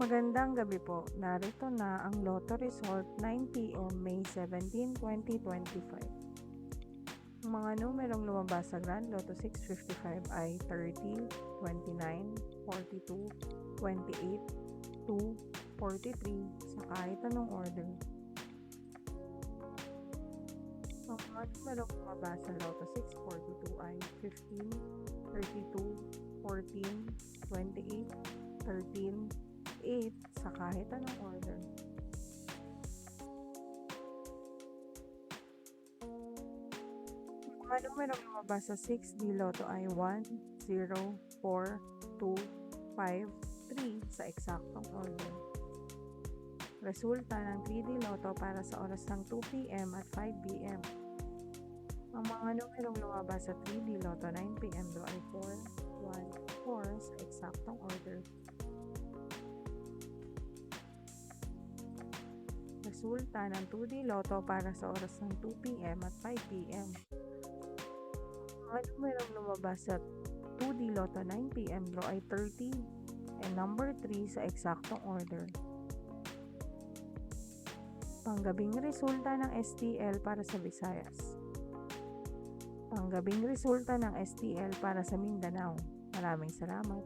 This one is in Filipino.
Magandang gabi po. Narito na ang Lotto Result 9 PM, May 17, 2025. Ang mga numerong lumabas sa Grand Lotto 655 ay 30, 29, 42, 28, 2, 43 sa kahit anong order. Ang mga numerong lumabas sa Lotto 642 ay 15, 32, 14, 28, 13, 8 sa kahit anong order. Ang mga numerong lumabas sa 6D Lotto ay 1, 0, 4, 2, 5, 3 sa eksaktong order. Resulta ng 3D Lotto para sa oras ng 2 PM at 5 PM. Ang mga numerong lumabas sa 3D Lotto 9 PM do ay 4, 1, 4 sa eksaktong order. Resulta ng 2D Lotto para sa oras ng 2 PM at 5 PM. Ang numerong lumabas sa 2D Lotto 9 PM draw ay 30 and number 3 sa eksaktong order. Panggabing resulta ng STL para sa Visayas. Panggabing resulta ng STL para sa Mindanao. Maraming salamat.